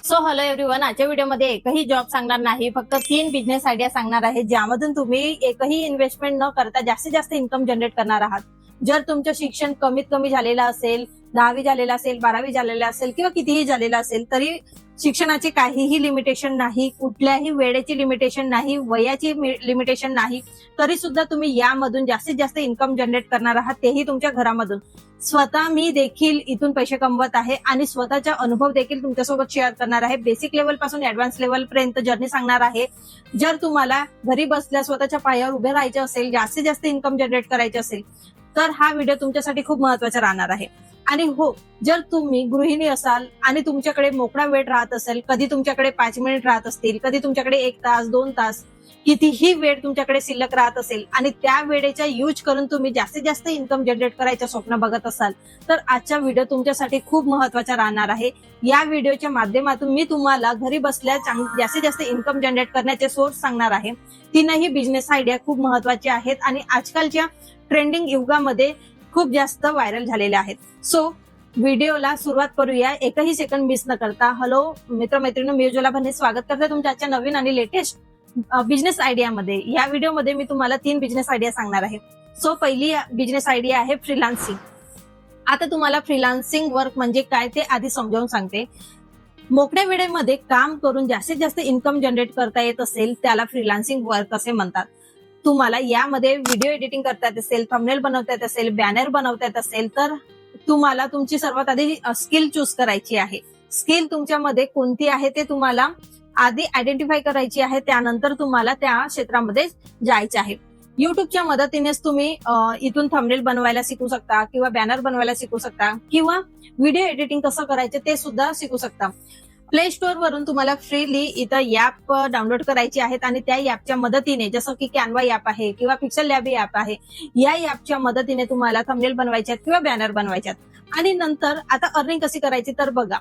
So hello everyone, आजच्या व्हिडिओमध्ये एकही जॉब सांगणार नाही, फक्त 3 बिझनेस आयडिया सांगणार आहे ज्यामधून तुम्ही एकही इन्व्हेस्टमेंट न करता जास्तीत जास्त इन्कम जनरेट करणार आहात. जर तुमचं शिक्षण कमीत कमी झालेलं असेल, 10वी झालेलं असेल, 12वी झालेलं असेल किंवा कितीही झालेलं असेल, तरी शिक्षणाची काहीही लिमिटेशन नाही, कुठल्याही वेळेची लिमिटेशन नाही, वयाची लिमिटेशन नाही, तरी सुद्धा तुम्ही यामधून जास्तीत जास्त इन्कम जनरेट करणार आहात, तेही तुमच्या घरामधून. स्वतः मी देखील इथून पैसे कमवत आहे आणि स्वतःचा अनुभव देखील तुमच्यासोबत शेअर करणार आहे. बेसिक लेवल पासून ऍडव्हान्स लेवल पर्यंत जर्नी सांगणार आहे. जर तुम्हाला घरी बसल्या स्वतःच्या पायावर उभे राहायचे असेल, जास्तीत जास्त इन्कम जनरेट करायचे असेल, तर हा व्हिडिओ तुमच्यासाठी खूप महत्वाचा राहणार आहे. आणि हो, जर तुम्ही गृहिणी असाल आणि तुमच्याकडे मोकळा वेळ राहत असेल, कधी तुमच्याकडे 5 मिनिट राहत असतील, कधी तुमच्याकडे 1 तास 2 तास, कितीही वेळ तुमच्याकडे शिल्लक राहत असेल आणि त्या वेळेचा यूज करून तुम्ही जास्तीत जास्त इन्कम जनरेट करायचं स्वप्न बघत असाल, तर आजचा व्हिडिओ तुमच्यासाठी खूप महत्वाचा राहणार आहे. या व्हिडिओच्या माध्यमातून मी तुम्हाला घरी बसल्या जास्तीत जास्त इन्कम जनरेट करण्याचे सोर्स सांगणार आहे. 3ही बिझनेस आयडिया खूप महत्वाचे आहेत आणि आजकालच्या ट्रेंडिंग युगामध्ये खूप जास्त व्हायरल झालेल्या आहेत. सो व्हिडिओला सुरुवात करूया एकही सेकंड मिस न करता. हॅलो मित्रमैत्रिणी, मी उज्ज्वला भन्ने स्वागत करते तुमच्या आजच्या नवीन आणि लेटेस्ट बिझनेस आयडियामध्ये. या व्हिडिओमध्ये मी तुम्हाला 3 बिझनेस आयडिया सांगणार आहे. सो पहिली बिझनेस आयडिया आहे फ्रीलान्सिंग. आता तुम्हाला फ्रीलान्सिंग वर्क म्हणजे काय ते आधी समजावून सांगते. मोकळ्या वेळेमध्ये काम करून जास्तीत जास्त इन्कम जनरेट करता येत असेल त्याला फ्रीलान्सिंग वर्क असे म्हणतात. तुम्हाला यामध्ये व्हिडिओ एडिटिंग करता येत असेल, थंबनेल बनवता येत असेल, बॅनर बनवता येत असेल, तर तुम्हाला तुमची सर्वात आधी स्किल चूज करायची आहे. स्किल तुमच्यामध्ये कोणती आहे ते तुम्हाला आधी आयडेंटिफाय करायची आहे. त्यानंतर तुम्हाला त्या क्षेत्रामध्ये जायचे आहे. युट्यूबच्या मदतीनेच तुम्ही इथून थंबनेल बनवायला शिकू शकता किंवा बॅनर बनवायला शिकू शकता किंवा व्हिडिओ एडिटिंग कसं करायचं ते सुद्धा शिकू शकता. प्ले स्टोअर वरून तुम्हाला फ्रीली इथं ऍप डाउनलोड करायची आहेत आणि त्या ऍपच्या मदतीने, जसं की कॅनवा ऍप आहे किंवा पिक्सल लॅब ऍप आहे, या ऍपच्या मदतीने तुम्हाला थंबनेल बनवायचे आहेत किंवा बॅनर बनवायचे आहेत. आणि नंतर आता अर्निंग कशी करायची तर बघा,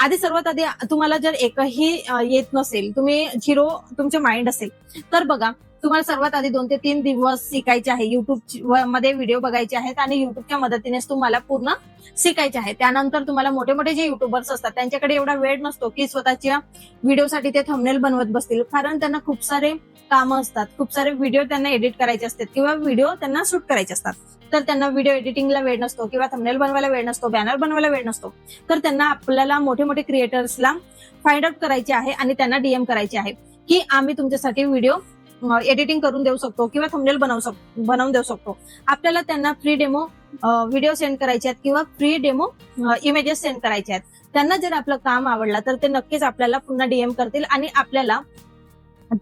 आधी सर्वात आधी तुम्हाला जर एकही येत नसेल, तुम्ही झिरो तुमचे माइंड असेल, तर बघा तुम्हाला सर्वात आधी 2 ते 3 दिवस शिकायचे आहे. युट्यूब मध्ये व्हिडिओ बघायचे आहेत आणि युट्यूबच्या मदतीनेच तुम्हाला पूर्ण शिकायचे आहे. त्यानंतर तुम्हाला मोठे मोठे जे युट्यूबर्स असतात त्यांच्याकडे एवढा वेळ नसतो की स्वतःच्या व्हिडिओसाठी ते थंबनेल बनवत बसतील, कारण त्यांना खूप सारे कामं असतात, खूप सारे व्हिडिओ त्यांना एडिट करायचे असतात किंवा व्हिडिओ त्यांना शूट करायचे असतात. तर त्यांना व्हिडिओ एडिटिंगला वेळ नसतो किंवा थंबनेल बनवायला वेळ नसतो, बॅनर बनवायला वेळ नसतो. तर त्यांना आपल्याला मोठे मोठे क्रिएटर्सला फाइंड आउट करायचे आहे आणि त्यांना डीएम करायचे आहे की आम्ही तुमच्यासाठी व्हिडिओ एडिटिंग करून देऊ शकतो किंवा थंबनेल बनवून देऊ शकतो. आपल्याला त्यांना फ्री डेमो व्हिडिओ सेंड करायचे आहेत किंवा फ्री डेमो इमेजेस सेंड करायचे आहेत. त्यांना जर आपलं काम आवडलं तर ते नक्कीच आपल्याला पुन्हा डीएम करतील आणि आपल्याला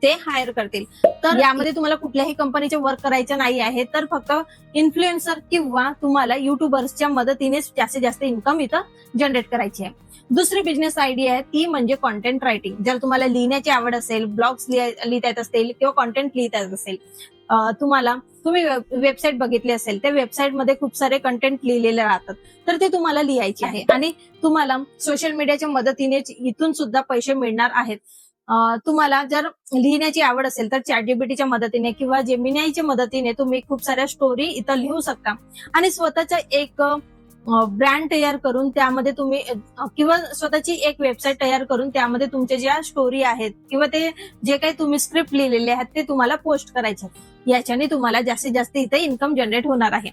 ते हायर करतील. तर यामध्ये तुम्हाला कुठल्याही कंपनीचे वर्क करायचे नाही आहे, तर फक्त इन्फ्लुएन्सर किंवा तुम्हाला युट्यूबर्सच्या मदतीने जास्तीत जास्त इन्कम इथं जनरेट करायची आहे. दुसरी बिझनेस आयडिया आहे ती म्हणजे कॉन्टेंट रायटिंग. जर तुम्हाला लिहिण्याची आवड असेल, ब्लॉग्स लिहिता येत असतील किंवा कॉन्टेंट लिहिता येत असेल, तुम्ही वेबसाईट बघितली असेल, त्या वेबसाईटमध्ये खूप सारे कंटेंट लिहिलेले राहतात, तर ते तुम्हाला लिहायचे आहे आणि तुम्हाला सोशल मीडियाच्या मदतीने इथून सुद्धा पैसे मिळणार आहेत. तुम्हाला जर लिहिण्याची आवड असेल तर चॅटजीपीटीच्या मदतीने किंवा जेमिनाईच्या मदतीने तुम्ही खूप साऱ्या स्टोरी इथं लिहू शकता आणि स्वतःचा एक ब्रँड तयार करून त्यामध्ये तुम्ही किंवा स्वतःची एक वेबसाईट तयार करून त्यामध्ये तुमच्या ज्या स्टोरी आहेत किंवा ते जे काही तुम्ही स्क्रिप्ट लिहिलेले आहेत ते तुम्हाला पोस्ट करायचे. याच्याने तुम्हाला जास्तीत जास्त इथे इन्कम जनरेट होणार आहे.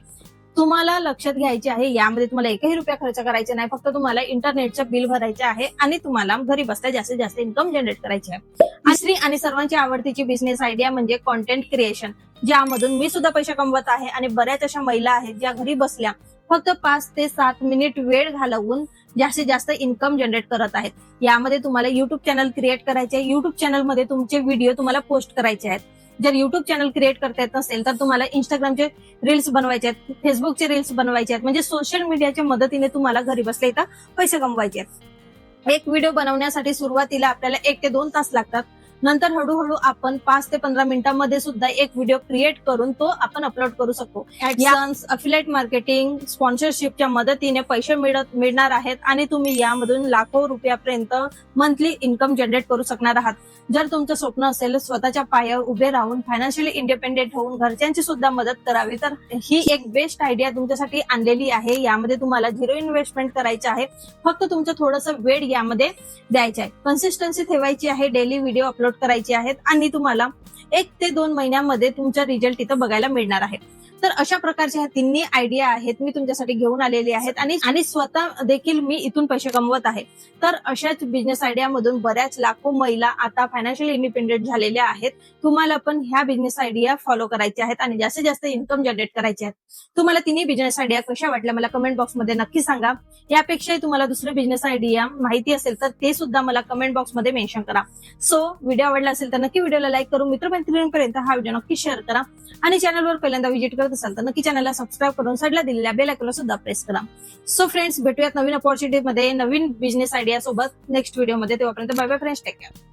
तुम्हाला लक्षात घ्यायचे आहे, यामध्ये तुम्हाला एकही रुपया खर्च करायचा नाही, फक्त तुम्हाला इंटरनेटचं बिल भरायचे आहे आणि तुम्हाला घरी बसल्या जास्तीत जास्त इन्कम जनरेट करायची आहे. तिसरी आणि सर्वांची आवडतीची बिझनेस आयडिया म्हणजे कॉन्टेंट क्रिएशन, ज्यामधून मी सुद्धा पैसे कमवत आहे आणि बऱ्याच अशा महिला आहेत ज्या घरी बसल्या फक्त 5 ते 7 मिनिट वेळ घालवून जास्तीत जास्त इन्कम जनरेट करत आहेत. यामध्ये तुम्हाला युट्यूब चॅनल क्रिएट करायचे आहे. युट्यूब चॅनलमध्ये तुमचे व्हिडिओ तुम्हाला पोस्ट करायचे आहेत. जर युट्यूब चॅनल क्रिएट करता येत नसेल तर तुम्हाला इंस्टाग्रामचे रील्स बनवायचे आहेत, फेसबुकचे रील्स बनवायचे आहेत, म्हणजे सोशल मीडियाच्या मदतीने तुम्हाला घरी बसल्या इथं पैसे कमवायचे आहेत. एक व्हिडिओ बनवण्यासाठी सुरुवातीला आपल्याला 1 ते 2 तास लागतात. नंतर हळूहळू आपण 5 ते 15 मिनिटांमध्ये सुद्धा एक व्हिडिओ क्रिएट करून तो आपण अपलोड करू शकतो. ऍडसन्स, अफिलिएट मार्केटिंग, स्पॉन्सरशिपच्या मदतीने पैसे मिळणार आहेत आणि तुम्ही यामधून लाखो रुपयापर्यंत मंथली इन्कम जनरेट करू शकणार आहात. जर तुमचं स्वप्न असेल स्वतःच्या पायावर उभे राहून फायनान्शियली इंडिपेंडेंट होऊन घरच्यांची सुद्धा मदत करावी, तर ही एक बेस्ट आयडिया तुमच्यासाठी आणलेली आहे. यामध्ये तुम्हाला 0 इन्व्हेस्टमेंट करायची आहे. फक्त तुमचं थोडंसं वेळ यामध्ये द्यायचं आहे, कन्सिस्टन्सी ठेवायची आहे, डेली व्हिडिओ अपलोड करायचे आहेत आणि तुम्हाला 1 ते 2 महिन्यामध्ये तुमचा रिझल्ट इथं बघायला मिळणार आहे. तर अशा प्रकारच्या ह्या तिन्ही आयडिया आहेत मी तुमच्यासाठी घेऊन आलेली आहेत आणि स्वतः देखील मी इथून पैसे कमवत आहे. तर अशाच बिझनेस आयडियामधून बऱ्याच लाखो महिला आता फायनान्शियली इंडिपेंडेंट झालेल्या आहेत. तुम्हाला पण ह्या बिझनेस आयडिया फॉलो करायच्या आहेत आणि जास्तीत जास्त इन्कम जनरेट करायचे आहेत. तुम्हाला तिन्ही बिझनेस आयडिया कशा वाटल्या मला कमेंट बॉक्समध्ये नक्की सांगा. यापेक्षाही तुम्हाला दुसरे बिझनेस आयडिया माहिती असेल तर ते सुद्धा मला कमेंट बॉक्समध्ये मेन्शन करा. सो व्हिडिओ आवडला असेल तर नक्की व्हिडिओला लाईक करून मित्रमैत्रिणींपर्यंत हा व्हिडिओ नक्की शेअर करा आणि चॅनलवर पहिल्यांदा व्हिजिट करत असाल तर नक्की चॅनलला सबस्क्राईब करून साईडला दिलेल्या बेल आयकॉनला सुद्धा प्रेस करा. सो फ्रेंड्स, भेटूयात नवीन अपॉर्च्युनिटी मध्ये नवीन बिझनेस आयडिया सोबत नेक्स्ट व्हिडिओमध्ये. तेव्हापर्यंत bye bye friends, take care.